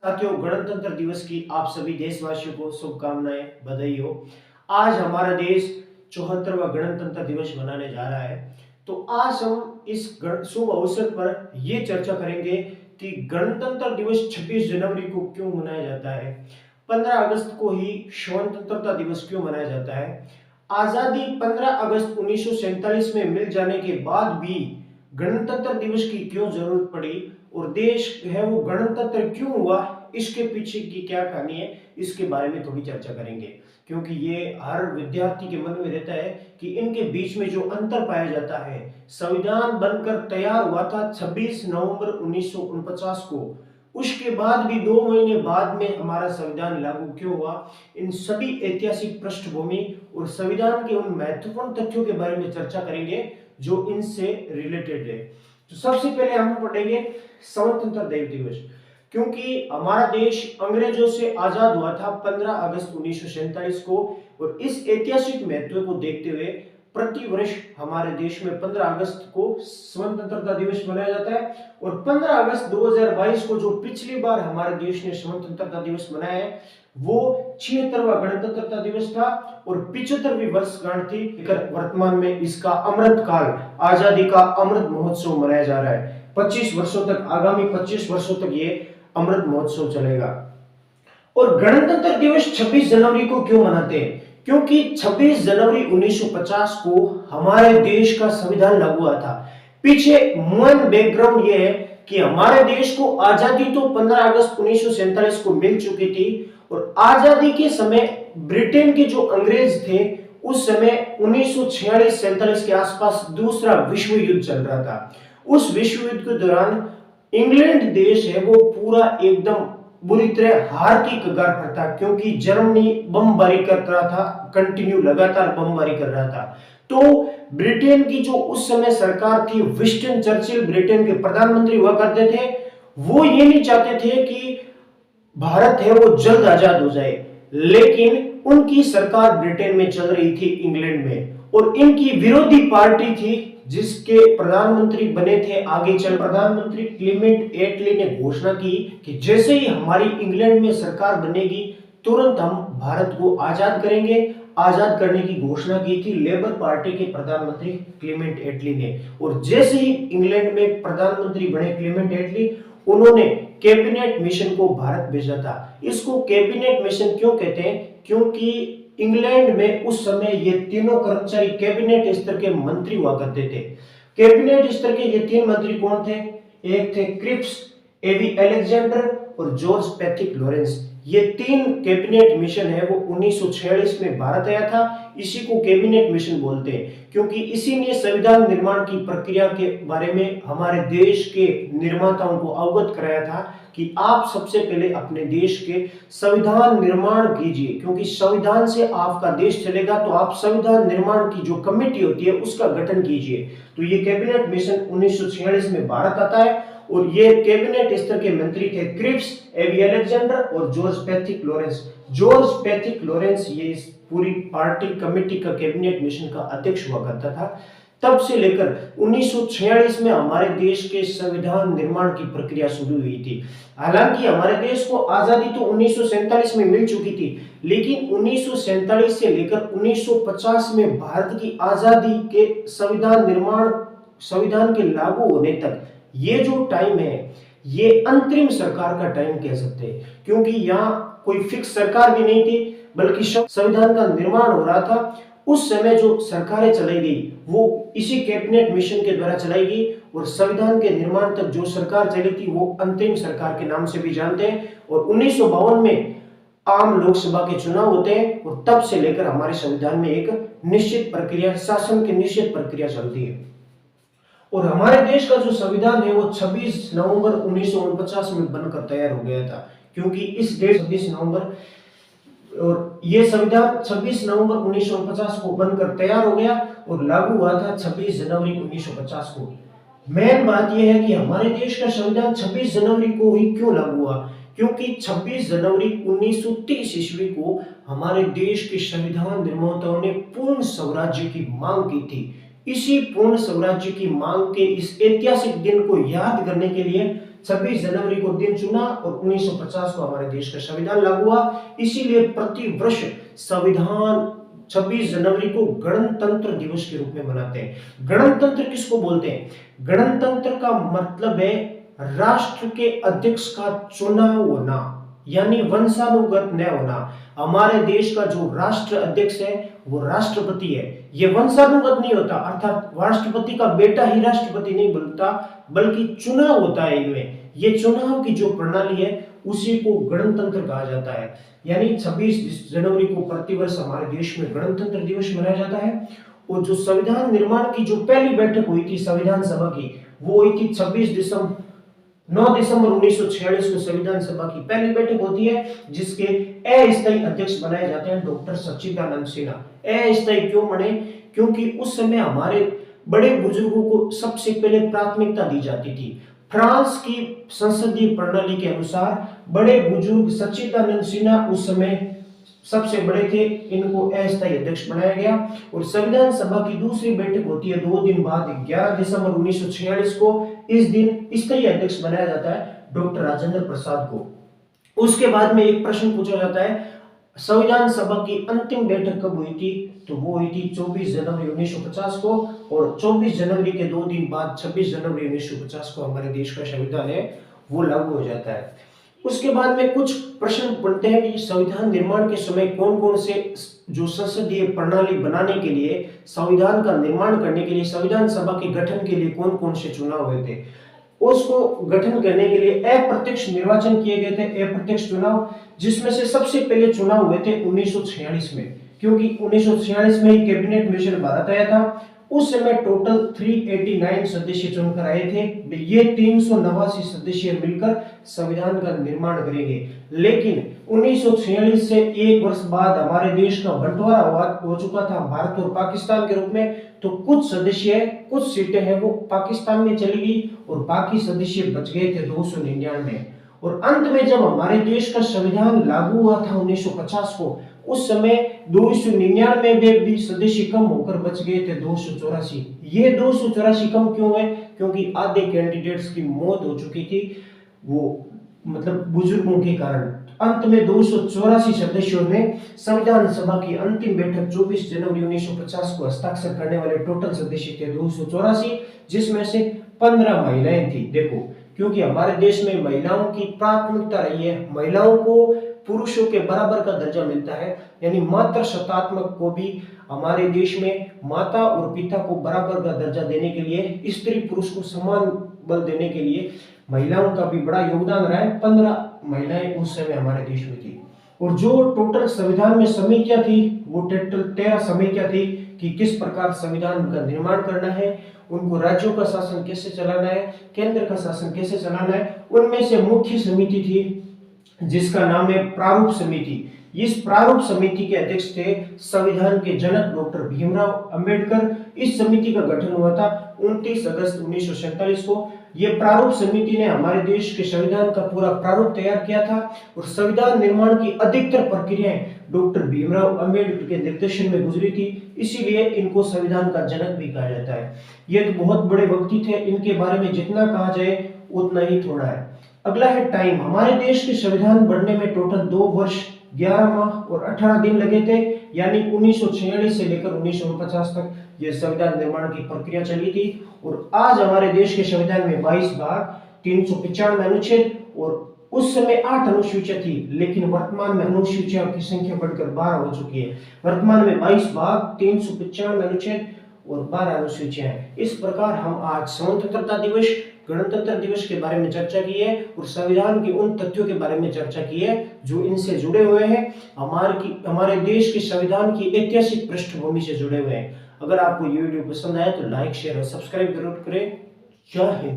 साथियों, गणतंत्र दिवस की आप सभी देशवासियों को शुभकामनाएं, बधाई हो। आज हमारा देश 74वां गणतंत्र दिवस मनाने जा रहा है। तो आज हम इस शुभ अवसर पर यह चर्चा करेंगे कि गणतंत्र दिवस 26 जनवरी को क्यों मनाया जाता है, 15 अगस्त को ही स्वतंत्रता दिवस क्यों मनाया जाता है। आजादी 15 अगस्त 1947 में मिल जाने के बाद भी गणतंत्र दिवस की क्यों जरूरत पड़ी और देश है वो गणतंत्र क्यों हुआ, इसके पीछे की क्या कहानी है, इसके बारे में थोड़ी चर्चा करेंगे। क्योंकि ये हर विद्यार्थी के मन में रहता है कि इनके बीच में जो अंतर पाया जाता है। संविधान बनकर तैयार हुआ था 26 नवंबर 1949 को, उसके बाद भी 2 महीने बाद में हमारा संविधान लागू क्यों हुआ, इन सभी ऐतिहासिक पृष्ठभूमि और संविधान के उन महत्वपूर्ण तथ्यों के बारे में चर्चा करेंगे जो इनसे रिलेटेड है। तो सबसे पहले हम पढ़ेंगे स्वतंत्रता दिवस। क्योंकि हमारा देश अंग्रेजों से आजाद हुआ था 15 अगस्त 1947 को, और इस ऐतिहासिक महत्व को देखते हुए प्रति वर्ष हमारे देश में 15 अगस्त को स्वतंत्रता दिवस मनाया जाता है। और 15 अगस्त 2022 को जो पिछली बार हमारे देश ने स्वतंत्रता दिवस मनाया है, वो 76वां गणतंत्रता दिवस था और 75वीं वर्षगांठ थी। वर्तमान में इसका अमृत काल, आजादी का अमृत महोत्सव मनाया जा रहा है। 25 वर्षों तक, आगामी 25 वर्षों तक ये अमृत महोत्सव चलेगा। और गणतंत्र दिवस 26 जनवरी को क्यों मनाते हैं? क्योंकि 26 जनवरी 1950 को हमारे देश का संविधान लागू हुआ था। पीछे मेन बैकग्राउंड ये है कि हमारे देश को आजादी तो 15 अगस्त 1947 को मिल चुकी थी, और आजादी के समय ब्रिटेन के जो अंग्रेज थे, उस समय 1946-47 के आसपास दूसरा विश्व युद्ध चल रहा था। उस विश्व युद्ध के दौरान इंग्लैंड देश है वो पूरा एकदम बुरी तरह हार की कगार पर था, क्योंकि जर्मनी बमबारी कर रहा था, कंटिन्यू लगातार बमबारी कर रहा था। तो ब्रिटेन की जो उस समय सरकार थी, विंस्टन चर्चिल ब्रिटेन के प्रधानमंत्री हुआ करते थे, वो ये नहीं चाहते थे कि भारत है वो जल्द आजाद हो जाए। लेकिन उनकी सरकार ब्रिटेन में चल रही थी, इंग्लैंड में, और इनकी विरोधी पार्टी थी जिसके प्रधानमंत्री बने थे आगे चल प्रधानमंत्री क्लेमेंट एटली ने घोषणा की कि जैसे ही हमारी इंग्लैंड में सरकार बनेगी, तुरंत हम भारत को आजाद करेंगे। आजाद करने की घोषणा की थी लेबर पार्टी के प्रधानमंत्री क्लेमेंट एटली ने। और जैसे ही इंग्लैंड में प्रधानमंत्री बने क्लेमेंट एटली, उन्होंने कैबिनेट मिशन को भारत भेजा था। इसको कैबिनेट मिशन क्यों कहते हैं? क्योंकि इंग्लैंड में उस समय ये तीनों कर्मचारी कैबिनेट स्तर के मंत्री हुआ करते थे। कैबिनेट स्तर के ये तीन मंत्री कौन थे? एक थे क्रिप्स, एवी अलेक्जेंडर और जॉर्ज पैथिक लॉरेंस। ये तीन कैबिनेट मिशन है वो 1946 में भारत आया था। इसी को कैबिनेट मिशन बोलते हैं, क्योंकि इसी ने संविधान निर्माण की प्रक्रिया के बारे में हमारे देश के निर्माताओं को अवगत कराया था कि आप सबसे पहले अपने देश के संविधान निर्माण कीजिए, क्योंकि संविधान से आपका देश चलेगा। तो आप संविधान निर्माण की जो कमेटी होती है उसका गठन कीजिए। तो ये कैबिनेट मिशन 1946 में भारत आता है, और ये कैबिनेट स्तर के मंत्री थे क्रिप्स, एवी अलेक्जेंडर और George Pethick Lawrence. George Pethick Lawrence ये इस पूरी पार्टी कमेटी का कैबिनेट मिशन का अध्यक्ष हुआ करता था। तब से लेकर 1946 में हमारे देश के संविधान निर्माण की प्रक्रिया शुरू हुई थी। हालांकि हमारे देश को आजादी तो 1947 में मिल चुकी थी, लेकिन 1947 से लेकर 1950 में भारत की आजादी के संविधान निर्माण, संविधान के लागू होने तक ये जो टाइम है, ये अंतरिम सरकार का टाइम कह सकते हैं। क्योंकि यहाँ कोई फिक्स सरकार भी नहीं थी, बल्कि संविधान का निर्माण हो रहा था। उस समय जो सरकारें चलाई गई वो इसी कैबिनेट मिशन के द्वारा चलाई गई, और संविधान के निर्माण तक जो सरकार चली थी वो अंतरिम सरकार के नाम से भी जानते हैं। और 1952 में आम लोकसभा के चुनाव होते हैं, और तब से लेकर हमारे संविधान में एक निश्चित प्रक्रिया, शासन की निश्चित प्रक्रिया चलती है। और हमारे देश का जो संविधान है वो 26 नवंबर 1949 में बनकर तैयार हो गया था। क्योंकि इस डेट 26 नवंबर, और ये संविधान 26 नवंबर 1949 को बनकर तैयार हो गया और लागू हुआ था 26 जनवरी 1950 को। मेन बात यह है कि हमारे देश का संविधान 26 जनवरी को ही क्यों लागू हुआ? क्योंकि 26 जनवरी 1930 ईस्वी को हमारे देश के संविधान निर्माताओं ने पूर्ण स्वराज्य की मांग की थी। इसी पूर्ण स्वराज्य की मांग के इस ऐतिहासिक दिन को याद करने के लिए 26 जनवरी को दिन चुना और 1950 को हमारे देश का संविधान लागू हुआ। इसीलिए प्रति वर्ष संविधान 26 जनवरी को गणतंत्र दिवस के रूप में मनाते हैं। गणतंत्र किसको बोलते हैं? गणतंत्र का मतलब है राष्ट्र के अध्यक्ष का चुनाव होना, यानी वंशानुगत न होना। हमारे देश का जो राष्ट्र अध्यक्ष है वो राष्ट्रपति है। ये वंशानुगत नहीं होता, अर्थात राष्ट्रपति का बेटा ही राष्ट्रपति नहीं बनता, बल्कि चुनाव होता है इनमें। ये चुनाव की जो प्रणाली है उसी को गणतंत्र कहा जाता है। यानी 26 जनवरी को प्रतिवर्ष हमारे देश में गणतंत्र दिवस मनाया जाता है। और जो संविधान निर्माण की जो पहली बैठक हुई थी संविधान सभा की, वो हुई थी 9 दिसंबर 1946 को संविधान सभा की पहली बैठक होती है, जिसके अस्थायी अध्यक्ष बनाए जाते हैं डॉक्टर सच्चिदानंद सिन्हा। अस्थायी क्यों बने? क्योंकि उस समय हमारे बड़े बुजुर्गों को सबसे पहले प्राथमिकता दी जाती थी। फ्रांस की संसदीय प्रणाली के अनुसार बड़े बुजुर्ग सच्चिदानंद सिन्हा उस समय सबसे बड़े थे, इनको अस्थायी अध्यक्ष बनाया गया। और संविधान सभा की दूसरी बैठक होती है 2 दिन बाद 11 दिसंबर 1946 को। इस दिन स्थायी अध्यक्ष बनाया जाता है डॉक्टर राजेंद्र प्रसाद को। उसके बाद में एक प्रश्न पूछा जाता है, संविधान सभा की अंतिम बैठक कब हुई थी? तो वो हुई थी 24 जनवरी 1950 को। और 24 जनवरी के 2 दिन बाद 26 जनवरी 1950 को हमारे देश का संविधान है वो लागू हो जाता है। उसके बाद में कुछ प्रश्न बनते हैं कि संविधान निर्माण के समय कौन कौन से जो संसदीय प्रणाली बनाने के लिए, संविधान का निर्माण करने के लिए, संविधान सभा के गठन के लिए कौन कौन से चुनाव हुए थे। उसको गठन करने के लिए अप्रत्यक्ष निर्वाचन किए गए थे, अप्रत्यक्ष चुनाव, जिसमें से सबसे पहले चुनाव हुए थे 1946 में, क्योंकि 1946 में ही कैबिनेट मिशन भारत आया था। उस समय टोटल 389 सदस्य चुनकर आए थे। ये 389 सदस्य मिलकर संविधान का निर्माण करेंगे। लेकिन 1946 से एक वर्ष बाद हमारे देश का बंटवारा हो चुका था भारत और पाकिस्तान के रूप में। तो कुछ सदस्य, कुछ सीटें हैं वो पाकिस्तान में चली गई और बाकी सदस्य बच गए थे 299। और अंत में जब हमारे देश का संविधान लागू हुआ था 1950 को, उस समय 299 में भी सदस्य कम होकर बच गए थे 284। ये 284 कम क्यों है? क्योंकि आधे कैंडिडेट्स की मौत हो चुकी थी, वो मतलब बुजुर्गों के कारण। अंत में 284 सदस्यों ने संविधान सभा की अंतिम बैठक 24 जनवरी 1950 को हस्ताक्षर करने वाले टोटल सदस्य थे 284, जिसमें से 15 महिलाएं थी। देखो, क्योंकि हमारे देश में महिलाओं की प्राथमिकता रही है, महिलाओं को पुरुषों के बराबर का दर्जा मिलता है, यानी मातृ शतात्मक को भी हमारे देश में माता और पिता को बराबर का दर्जा देने के लिए, स्त्री पुरुष को समान बल देने के लिए महिलाओं का भी बड़ा योगदान रहा है। 15 महिलाएं उस समय हमारे देश में थी। और जो टोटल संविधान में समितियां थी वो टोटल 13 समितियां थी कि किस प्रकार संविधान का निर्माण करना है, उनको राज्यों का शासन कैसे चलाना है, केंद्र का शासन कैसे चलाना है। उनमें से मुख्य समिति थी जिसका नाम है प्रारूप समिति। इस प्रारूप समिति के अध्यक्ष थे संविधान के जनक डॉक्टर भीमराव अंबेडकर। इस समिति का गठन हुआ था 29 अगस्त 1947 को। ये प्रारूप समिति ने हमारे देश के संविधान का पूरा प्रारूप तैयार किया था और संविधान निर्माण की अधिकतर प्रक्रियाएं डॉक्टर भीमराव अंबेडकर के निर्देशन में गुजरी थी, इसीलिए इनको संविधान का जनक भी कहा जाता है। ये तो बहुत बड़े व्यक्ति थे, इनके बारे में जितना कहा जाए उतना ही थोड़ा है। अगला है टाइम। हमारे देश के संविधान बनने में टोटल 2 वर्ष 11 माह और 18 दिन लगे थे, यानी 1946 से लेकर 1949 तक यह संविधान निर्माण की प्रक्रिया चली थी। और आज हमारे देश के संविधान में 22 भाग, 395 अनुच्छेद और उस समय 8 अनुसूचियां थी, लेकिन वर्तमान में अनुसूचियों की संख्या बढ़कर 12 हो चुकी है। वर्तमान में 22 भाग, 395 अनुच्छेद और 12 अनुसूचियां हैं। इस प्रकार हम आज स्वतंत्रता दिवस, गणतंत्र दिवस के बारे में चर्चा की है और संविधान के उन तथ्यों के बारे में चर्चा की है जो इनसे जुड़े हुए हैं, हमारे देश के संविधान की ऐतिहासिक पृष्ठभूमि से जुड़े हुए हैं। अगर आपको ये वीडियो पसंद आया तो लाइक, शेयर और सब्सक्राइब जरूर करें। जय हिंद।